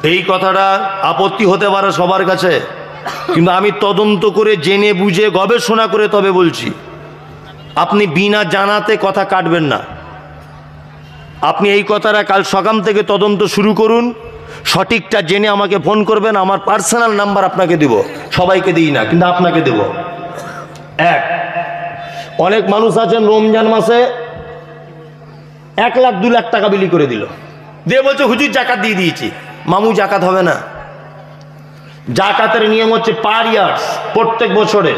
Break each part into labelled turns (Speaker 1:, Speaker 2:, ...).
Speaker 1: এই কথাটা আপত্তি হতে পারে সবার কাছে, কিন্তু আমি তদন্ত করে জেনে বুঝে গবেষণা করে তবে বলছি। আপনি বিনা জানাতে কথা কাটবেন না। আপনি এই কথাটা কাল সকাল থেকে তদন্ত শুরু করুন, সঠিকটা জেনে আমাকে ফোন করবেন। আমার পার্সোনাল নাম্বার আপনাকে দেব, সবাইকে দিই না, কিন্তু আপনাকে দেব। এক, অনেক মানুষ আছেন রমজান মাসে 1 লাখ 2 লাখ টাকা বিলি করে দিল, দিয়ে বলছে হুজুর জাকাত দিয়ে দিয়েছি। মামু, জাকাত হবে না। জাকাতের নিয়ম হচ্ছে পার ইয়ার্স, প্রত্যেক বছরে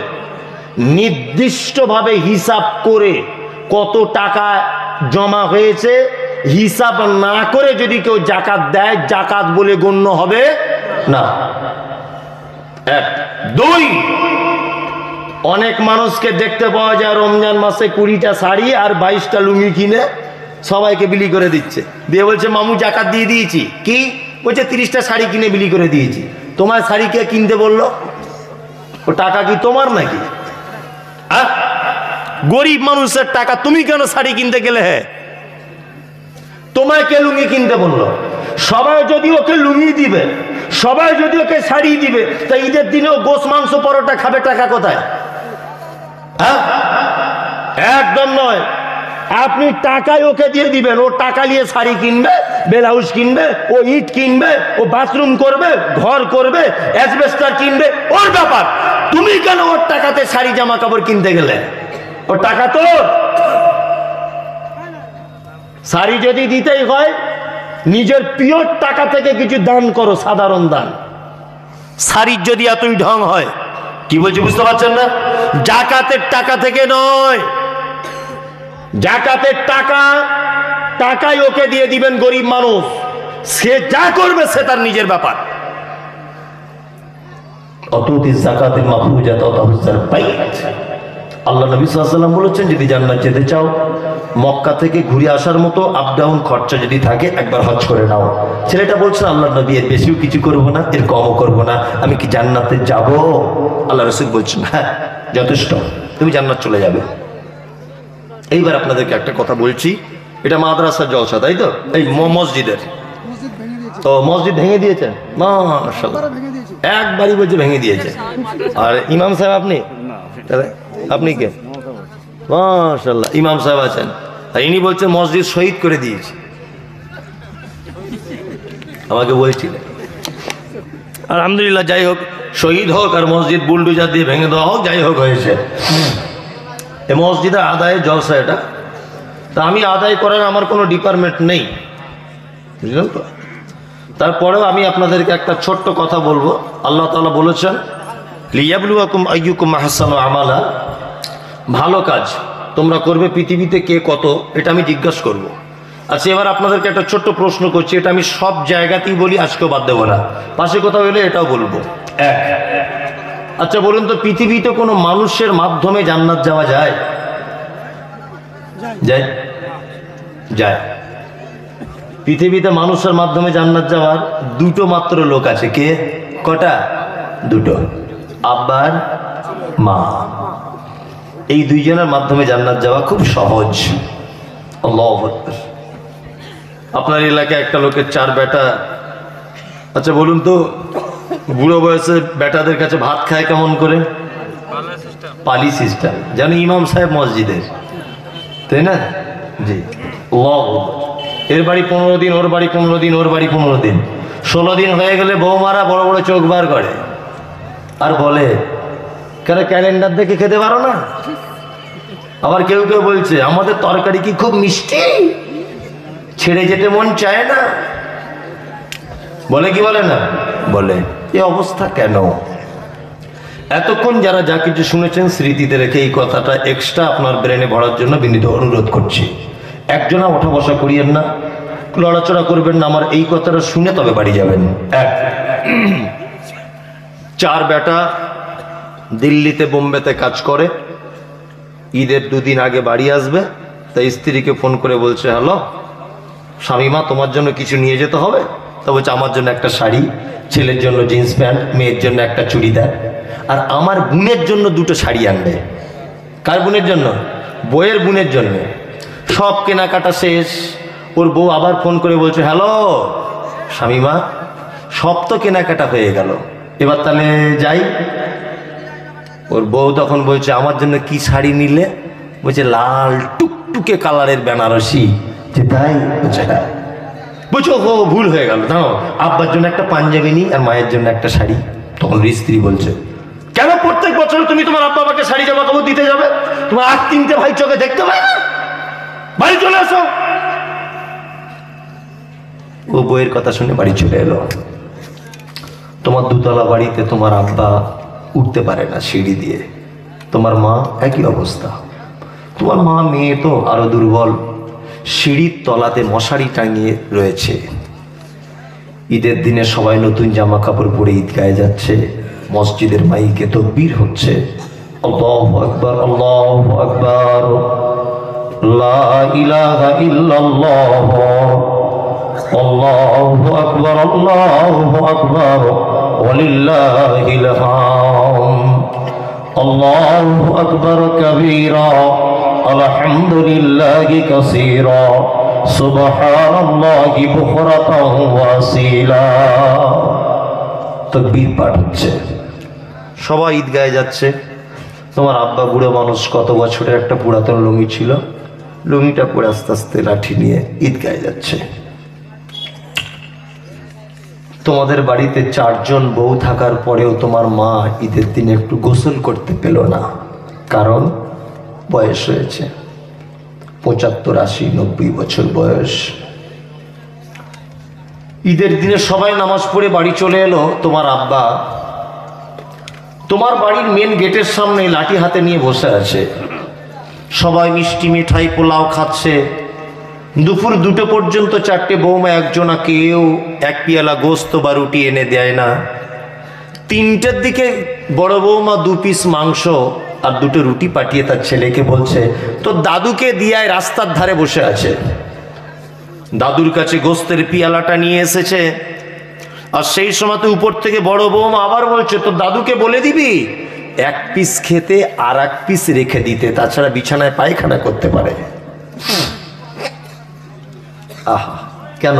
Speaker 1: নির্দিষ্টভাবে হিসাব করে কত টাকা জমা হয়েছে, হিসাব না করে যদি কেউ জাকাত দেয়, জাকাত বলে গণ্য হবে না। এক। দুই, অনেক মানুষকে দেখতে পাওয়া যায় রমজান মাসে 20টা শাড়ি আর 22টা লুঙ্গি কিনে সবাইকে বিলি করে দিচ্ছে, দিয়ে বলছে মামু জাকাত দিয়ে দিয়েছি। কি বলছে? 30টা শাড়ি কিনে বিলি করে দিয়েছি। তোমার শাড়ি কে কিনতে বললো? ও টাকা কি তোমার নাকি? গরিব মানুষের টাকা, তুমি কেন শাড়ি কিনতে গেলে? হ্যাঁ, তোমায় কে লুঙ্গি কিনতে বললো? সবাই যদি ওকে লুঙ্গি দিবে, সবাই যদি ওকে শাড়ি দিবে, তা ঈদের দিনেও গোশ মাংস পরোটা খাবে, টাকা কোথায়? একদম নয়। আপনি টাকায় ওকে দিয়ে দিবেন, ও টাকা নিয়ে শাড়ি কিনবে, ব্লাউজ কিনবে, ও ইট কিনবে, ও বাথরুম করবে, ঘর করবে, অ্যাসবেস্টার কিনবে, ওর ব্যাপার। তুমি কেন ওর টাকাতে শাড়ি জামা কাপড় কিনতে গেলে? ওর টাকা তো। শাড়ি যদি দিতেই হয়, নিজের পিওর টাকা থেকে কিছু দান করো, সাধারণ দান। শাড়ির যদি এতই ঢং হয়, কি বলছি বুঝতে পারছেন না? জাকাতের টাকা থেকে নয়, জাকাতের টাকা টাকাই ওকে দিয়ে দিবেন গরিব মানুষ, সে যা করবে সে তার নিজের ব্যাপার। অতুতি যাকাতিল মাফরুজা তাতাহুজ্জার বাইত। আল্লাহ নবী সাল্লাল্লাহু আলাইহি ওয়াসাল্লাম বলেছেন, যদি জান্নাত যেতে চাও, মক্কা থেকে ঘুরে আসার মতো আপ ডাউন খরচা যদি থাকে, একবার হজ করে নাও। ছেলেটা বলছেন, আল্লাহ নবী, এর বেশিও কিছু করব না, এর কমও করব না, আমি কি জান্নাতে যাব? আল্লাহ রাসূল বলছেন, হ্যাঁ যথেষ্ট, তুমি জান্নাত চলে যাবে। এইবার আপনাদেরকে একটা কথা বলছি, এটা মাদ্রাসার জলসা, তাই তো? এই মসজিদের তো মসজিদ ভেঙে দিয়েছেন? মাশাআল্লাহ, একবারই বলছে ভেঙে দিয়েছে। আর ইমাম সাহেব আপনি? আপনি কে? মাশাআল্লাহ, ইমাম সাহেব আছেন, আর ইনি বলছেন মসজিদ শহীদ করে দিয়েছে। আমাকে বলছিলেন, আলহামদুলিল্লাহ, যাই হোক, শহীদ হোক আর মসজিদ বুলডোজার দিয়ে ভেঙে দেওয়া হোক, যাই হোক হয়েছে। এই মসজিদে আদায়ের জলসা এটা। তা আমি আদায় করার আমার কোনো ডিপার্টমেন্ট নেই, বুঝলেন তো? তারপরেও আমি আপনাদেরকে একটা ছোট্ট কথা বলবো। আল্লাহ তাআলা বলেছেন, লিয়াবলুয়াকুম আইয়ুকুম আহসানু আমালা, ভালো কাজ তোমরা করবে, পৃথিবীতে কে কত, এটা আমি জিজ্ঞাসা করব। আচ্ছা, এবার আপনাদেরকে একটা ছোট্ট প্রশ্ন করছি, এটা আমি সব জায়গাতেই বলি, আজকেও বাদ দেবো না, পাশে কোথাও এলে এটাও বলবো। এক, আচ্ছা বলুন তো, পৃথিবীতে কোনো মানুষের মাধ্যমে জান্নাত যাওয়া যায়? যায়? যায়। পৃথিবীতে মানুষের মাধ্যমে জান্নাত যাওয়ার দুটো মাত্র লোক আছে। কে? কটা? দুটো, আব্বার মা। এই দুইজনের মাধ্যমে জান্নাত যাওয়া খুব সহজ। আল্লাহু আকবার। আপনার এলাকায় একটা লোকের 4 বেটা। আচ্ছা বলুন তো, বুড়ো বয়সে বেটাদের কাছে ভাত খায় কেমন করে? পালি সিস্টেম, যেন ইমাম সাহেব মসজিদের, তাই না? জি। এর বাড়ি 15 দিন, ওর বাড়ি 15 দিন, ওর বাড়ি 15 দিন, 16 দিন হয়ে গেলে বৌমারা বড় বড় চোখ বার করে আর বলে, কেন ক্যালেন্ডার দেখে খেতে পারো না? আবার কেউ কেউ বলছে, আমাদের তরকারি কি খুব মিষ্টি, ছেড়ে যেতে মন চায় না। বলে কি বলে না? বলে। এই অবস্থা কেন? এতক্ষণ যারা যা কিছু শুনেছেন স্মৃতিতে রেখে এই কথাটা এক্সট্রা আপনার ব্রেনে ভরার জন্য বিনীত অনুরোধ করছি। একজনা ওঠা বসা করিয়েন না, লড়াচড়া করবেন না, আমার এই কথাটা শুনে তবে বাড়ি যাবেন। 4 বেটা দিল্লিতে বোম্বেতে কাজ করে, ঈদের 2 দিন আগে বাড়ি আসবে, তাই স্ত্রীকে ফোন করে বলছে, হ্যালো স্বামীমা, তোমার জন্য কিছু নিয়ে যেতে হবে? তা বলছে, আমার জন্য একটা শাড়ি, ছেলের জন্য জিন্স প্যান্ট, মেয়ের জন্য একটা চুড়িদার, আর আমার বোনের জন্য 2টো শাড়ি আনবে। কার বোনের জন্য? বইয়ের বোনের জন্য। সব কেনাকাটা শেষ, ওর বউ আবার ফোন করে বলছে, হ্যালো স্বামীমা, সব তো কেনাকাটা হয়ে গেল, এবার তাহলে যাই। ওর বউ তখন বলছে আমার জন্য কি শাড়ি নিলে? বলছে লাল টুকটুকে কালারের বেনারসি। যে তাই? বলছে হ্যাঁ। বলছো ও ভুল হয়ে গেল, দাঁড়ো, আব্বার জন্য একটা পাঞ্জাবি নি আর মায়ের জন্য একটা শাড়ি। তখন স্ত্রী বলছে কেন প্রত্যেক বছর তুমি তোমার আব্বা আমাকে শাড়ি জামা কাপড় দিতে যাবে? তোমার আর তিনটে ভাই চোখে দেখতে পাই না, বাড়ি চলে আসো। ও বইয়ের কথা শুনে বাড়ি চলে এলো। তোমার দুতলা বাড়িতে তোমার আব্বা উঠতে পারে না সিঁড়ি দিয়ে, তোমার মা একই অবস্থা। তোমার মা মেয়ে তো আরো দুর্বল, সিঁড়ির তলাতে মশারি টাঙিয়ে রয়েছে। ঈদের দিনে সবাই নতুন জামা কাপড় পরে ঈদগাহে যাচ্ছে, মসজিদের মাইকে তাকবীর হচ্ছে, আল্লাহু আকবার আল্লাহু আকবার, লা ইলাহা ইল্লাল্লাহ, আল্লাহু আকবার আল্লাহু আকবার, ওয়ালিল্লাহিল হামদ, আল্লাহু আকবার কাবীরা, আলহামদুলিল্লাহি কাসীরা, সুবহানাল্লাহি বুকরাতাও ওয়া আসীলা। তাকবীর পাঠ হচ্ছে, সবাই ঈদগাহে যাচ্ছে। তোমার আব্বা বুড়ো মানুষ, কত বছরের একটা পুরাতন লুঙ্গি ছিল, লুঙ্গিটা পরে আস্তে আস্তে লাঠি নিয়ে ঈদগাহে যাচ্ছে। তোমাদের বাড়িতে 4 জন বউ থাকার পরেও তোমার মা ঈদের দিনে একটু গোসল করতে পেল না, কারণ বয়স হয়েছে 75, 80, 90 বছর বয়স। ঈদের দিনে সবাই নামাজ পড়ে বাড়ি চলে এলো। তোমার আব্বা তোমার বাড়ির মেন গেটের সামনে লাঠি হাতে নিয়ে বসে আছে। সবাই মিষ্টি মিঠাই পোলাও খাচ্ছে। দুপুর 2টো পর্যন্ত 4টে বৌমা একজনা কেউ এক পিয়ালা গোস্ত বা রুটি এনে দেয় না। 3টের দিকে বড় বৌমা 2 পিস মাংস আর 2টো রুটি পাঠিয়ে তার ছেলেকে বলছে তো দাদুকে দিয়ায় রাস্তার ধারে বসে আছে। দাদুর কাছে গোস্তের পিয়ালাটা নিয়ে এসেছে, আর সেই সময়তে উপর থেকে বড় বৌমা আবার বলছে তো দাদুকে বলে দিবি 1 পিস খেতে আর 1 পিস রেখে দিতে, তাছাড়া বিছানায় পায়খানা করতে পারে। আহা, কেন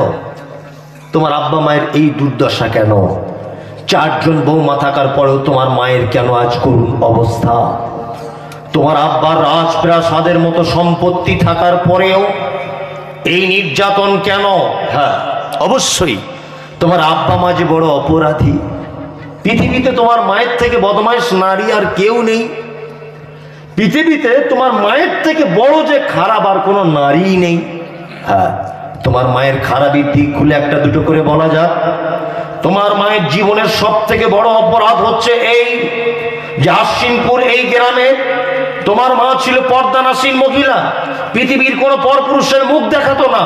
Speaker 1: তোমার আব্বা মায়ের এই দুর্দশা? কেন 4 জন বৌমা থাকার পরেও তোমার মায়ের কেন আজ করুণ অবস্থা? তোমার আব্বার রাজপ্রাসাদের মতো সম্পত্তি থাকার পরেও এই নির্যাতন কেন? হ্যাঁ, অবশ্যই তোমার আব্বা মা যে বড় অপরাধী। পৃথিবীতে তোমার মায়ের থেকে বদমাইশ নারী আর কেউ নেই। পৃথিবীতে তোমার মায়ের থেকে বড় যে খারাপ আর কোনো নারী নেই। হ্যাঁ, তোমার মায়ের খারাপের দিকগুলো 1-2 করে বলা যাক। তোমার মায়ের জীবনের সব থেকে বড় অপরাধ হচ্ছে এই যে আশ্বিনপুর এই গ্রামে তোমার মা ছিল পর্দানাসীন মহিলা, পৃথিবীর কোনো পরপুরুষের মুখ দেখাতো না।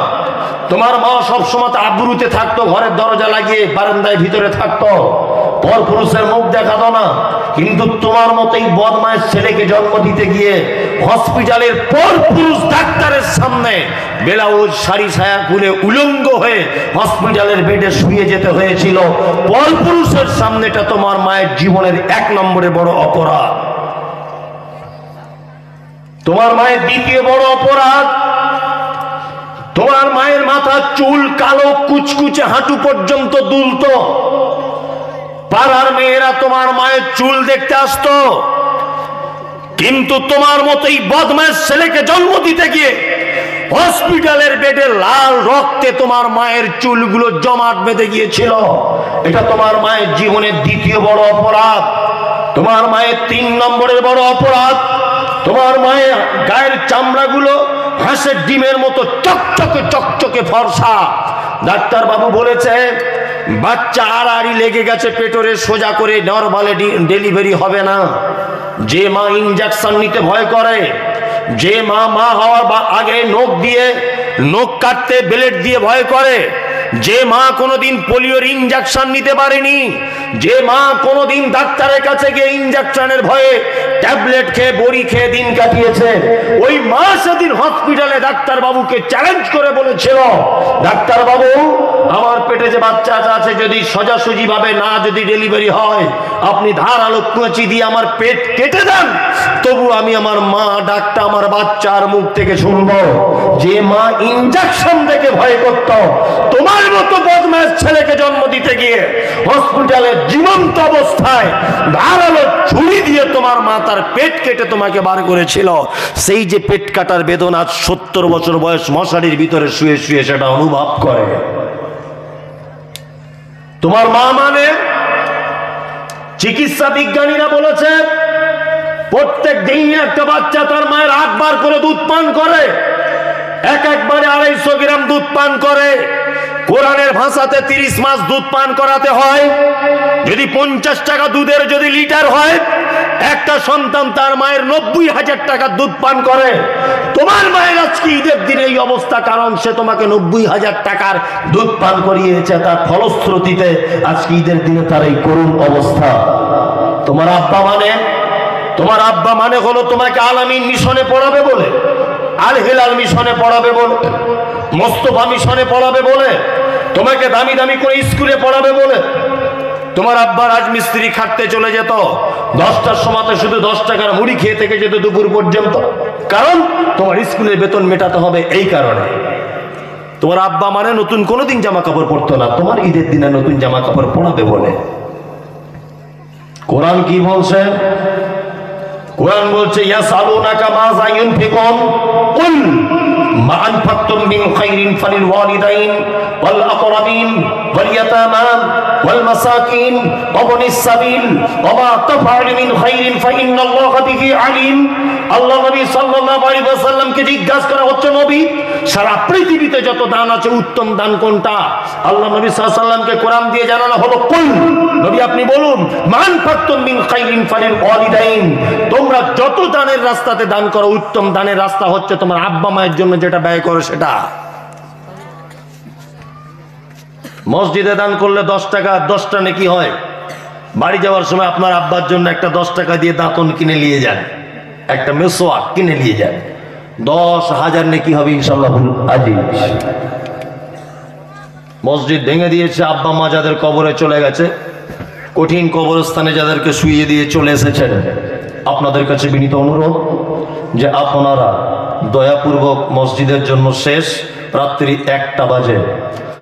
Speaker 1: তোমার মা সবসময় আব্রুতে থাকতো, ঘরের দরজা লাগিয়ে বারান্দায় ভিতরে থাকতো, পরপুরুষের মুখ দেখাতো না। কিন্তু তোমার মতোই বদমাইশ ছেলেকে জন্ম দিতে গিয়ে হসপিটালের পরপুরুষ ডাক্তারের সামনে ব্লাউজ শাড়ি সায়া খুলে উলঙ্গ হয়ে হসপিটালের বেডে শুয়ে যেতে হয়েছিল। পরপুরুষের সামনেটা তোমার মায়ের জীবনের 1 নম্বরে বড় অপরাধ। তোমার মায়ের দ্বিতীয় বড় অপরাধ, তোমার মায়ের মাথার চুল কালো কুচকুচে হাঁটু পর্যন্ত দুলতো। পাড়ার মেয়েরা তোমার মায়ের চুল দেখতে আসতো, কিন্তু তোমার মতোই বদমাইশ ছেলেকে জন্ম দিতে গিয়ে হসপিটালের বেডে লাল রক্তে তোমার মায়ের চুলগুলো জমাট বেঁধে গিয়েছিল। এটা তোমার মায়ের জীবনের দ্বিতীয় বড় অপরাধ। তোমার মায়ের 3 নম্বরের বড় অপরাধ, তোমার মায়ের গায়ের চামড়াগুলো হাঁসের ডিমের মতো চকচকে চকচকে ফর্সা। ডাক্তার বাবু বলেছে বাচ্চা আড়াআড়ি লেগে গেছে পেটরে, সোজা করে নরমালে ডেলিভারি হবে না। যে মা ইনজেকশন নিতে ভয় করে, যে মা হওয়ার আগে নখ কাটতে ব্লেড দিয়ে ভয় করে, যে মা কোনোদিন পোলিওর ইনজেকশন নিতে পারেনি, যে মা কোনোদিন ডাক্তারের কাছে গিয়ে ইনজেকশনের ভয়ে ট্যাবলেট খেয়ে বড়ি খেয়ে দিন কাটিয়েছে, ওই মা সেদিন হসপিটালে ডাক্তার বাবুকে চ্যালেঞ্জ করে বলেছিল ডাক্তার বাবু
Speaker 2: আমার পেটে যে বাচ্চা আছে যদি সোজাসুজি ভাবে না যদি ডেলিভারি হয়, আপনি ধারালো কুঁচি দিয়ে আমার পেট কেটে দেন, তবু আমি আমার মা ডাকটা আমার বাচ্চার মুখ থেকে শুনবো। যে মা ইনজেকশন দেখে ভয় করত, তোমার মতো বদমাশ ছেলেকে জন্ম দিতে গিয়ে হসপিটালে জীবন্ত অবস্থায় ধারালো ছুরি দিয়ে তোমার মা তার পেট কেটে তোমাকে বার করেছিল, সেই যে পেট কাটার বেদনা 70 বছর বয়স মশারির ভিতরে শুয়ে শুয়ে সেটা অনুভব করে। তোমার মা মানে চিকিৎসা বিজ্ঞানীরা বলেছে প্রত্যেক দিন একটা বাচ্চা তার মায়ের 8 বার করে দুধ পান করে, একবারে 250 গ্রাম দুধ পান করে। কোরআনের ভাষাতে 30 মাস দুধ পান করাতে হয়। যদি 50 টাকা দুধের যদি লিটার হয়, একটা সন্তান তার মায়ের 90,000 টাকা দুধ পান করে। তোমার মায়ের আজকে ঈদের দিনে এই অবস্থা, কারণ সে তোমাকে 90,000 টাকার দুধ পান করিয়েছে। তার ফলশ্রুতিতে আজকে ঈদের দিনে তার এই করুণ অবস্থা। তোমার আব্বা মানে হলো তোমাকে আলামিন মিশনে পড়াবে বলে, আল হিলাল মিশনে পড়াবে বলে, মোস্তফা মিশনে পড়াবে বলে, তোমাকে দামি দামি করে স্কুলে পড়াবে বলে। তোমার আব্বা রাজমিস্ত্রি খাটতে চলে যেত, 10টার সময়তে শুধু 10 টাকার মুড়ি খেয়ে থেকে যেত দুপুর পর্যন্ত, কারণ তোমার স্কুলের বেতন মেটাতে হবে। এই কারণে তোমার আব্বা মানে নতুন কোনোদিন জামা কাপড় পরতো না, তোমার ঈদের দিনে নতুন জামা কাপড় পরাবে বলে। কোরআন কি বলছে? কোরআন বলছে ইয়াসালুনাকা মাযা ইউনফিকুন কুল মা আনফাকতুম মিন খাইরিন ফালিল ওয়ালিদাইন ওয়াল আকরাবিন ওয়াল ইয়াতামা ওয়াল মাসাকিন ওয়া বনিস সাবিল ওয়া মা তাফআলু মিন খাইরিন ফাইন্নাল্লাহা বিহি আলিম। আল্লাহ নবী সাল্লাল্লাহু আলাইহি ওয়াসাল্লামকে জিজ্ঞাসা করা হচ্ছে, নবী সারা পৃথিবীতে যত দান আছে উত্তম দান কোনটা? আল্লাহ নবী সাল্লাল্লাহু আলাইহি ওয়াসাল্লামকে কোরআন দিয়ে জানানো হলো কুল, নবী আপনি বলুন মা আনফাকতুম মিন খাইরিন ফালিল ওয়ালিদাইন, তোমরা যত দানের রাস্তাতে দান করো উত্তম দানের রাস্তা হচ্ছে তোমার আব্বা মায়ের জন্য যেটা ব্যয় করো সেটা। মসজিদে দান করলে 10 টাকা 10টা নেকি হয়। বাড়ি যাওয়ার সময় আপনার আব্বার জন্য একটা 10 টাকা দিয়ে দাঁতন কিনে নিয়ে যান, একটা মেসোয়াক কিনে নিয়ে যান, 10,000 নেকি হবে ইনশাআল্লাহ। আজিজ মসজিদ ভেঙে দিয়েছে, আব্বা মা যাদের কবরে চলে গেছে, কঠিন কবরস্থানে যাদেরকে শুইয়ে দিয়ে চলে এসেছেন, আপনাদের কাছে বিনীত অনুরোধ যে আপনারা দয়াপূর্বক মসজিদের জন্য শেষ রাত্রি 1টা বাজে